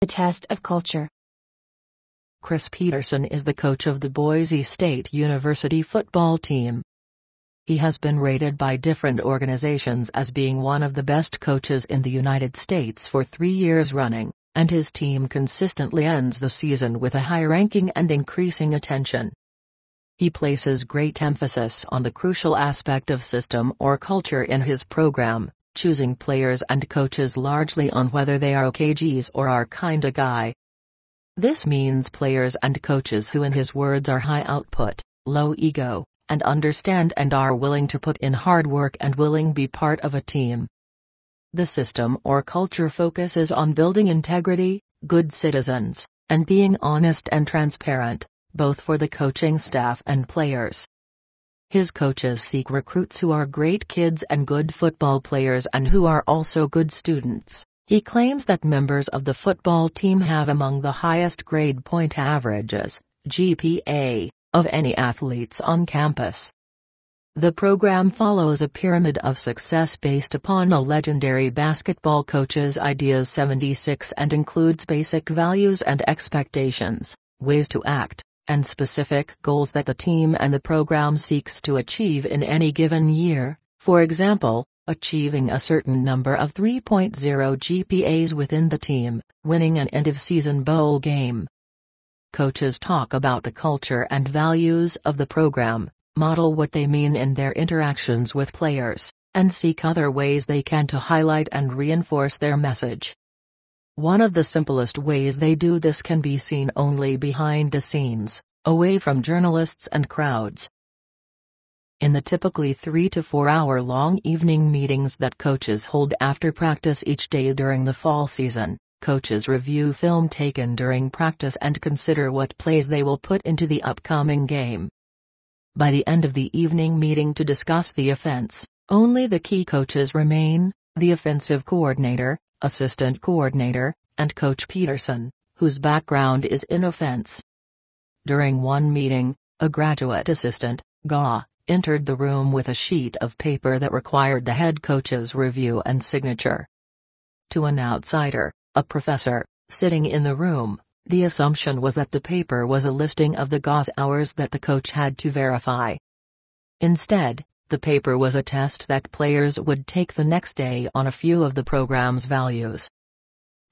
The test of culture. Petersen is the coach of the Boise State University football team. He has been rated by different organizations as being one of the best coaches in the United States for 3 years running, and his team consistently ends the season with a high ranking and increasing attention. He places great emphasis on the crucial aspect of system or culture in his program, choosing players and coaches largely on whether they are OKGs or are kinda guy. This means players and coaches who in his words are high output, low ego, and understand and are willing to put in hard work and willing be part of a team. The system or culture focuses on building integrity, good citizens, and being honest and transparent, both for the coaching staff and players. His coaches seek recruits who are great kids and good football players and who are also good students. He claims that members of the football team have among the highest grade point averages, GPA, of any athletes on campus. The program follows a pyramid of success based upon a legendary basketball coach's ideas 76 and includes basic values and expectations, ways to act, and specific goals that the team and the program seeks to achieve in any given year, for example, achieving a certain number of 3.0 GPAs within the team, winning an end-of-season bowl game. Coaches talk about the culture and values of the program, model what they mean in their interactions with players, and seek other ways they can to highlight and reinforce their message. One of the simplest ways they do this can be seen only behind the scenes, away from journalists and crowds. In the typically 3 to 4 hour long evening meetings that coaches hold after practice each day during the fall season, coaches review film taken during practice and consider what plays they will put into the upcoming game. By the end of the evening meeting to discuss the offense, only the key coaches remain, the offensive coordinator, assistant coordinator, and Coach Petersen, whose background is in offense. During one meeting, a graduate assistant, GA, entered the room with a sheet of paper that required the head coach's review and signature. To an outsider, a professor, sitting in the room, the assumption was that the paper was a listing of the GA's hours that the coach had to verify. Instead, the paper was a test that players would take the next day on a few of the program's values.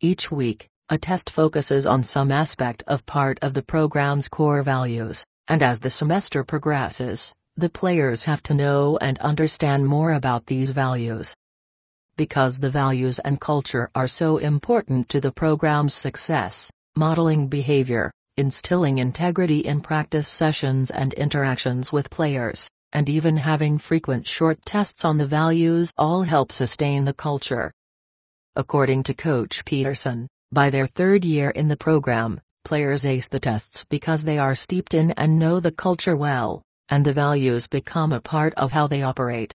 Each week, a test focuses on some aspect of part of the program's core values, and as the semester progresses, the players have to know and understand more about these values. Because the values and culture are so important to the program's success, modeling behavior, instilling integrity in practice sessions and interactions with players, and even having frequent short tests on the values all help sustain the culture. According to Coach Petersen, by their 3rd year in the program, players ace the tests because they are steeped in and know the culture well, and the values become a part of how they operate.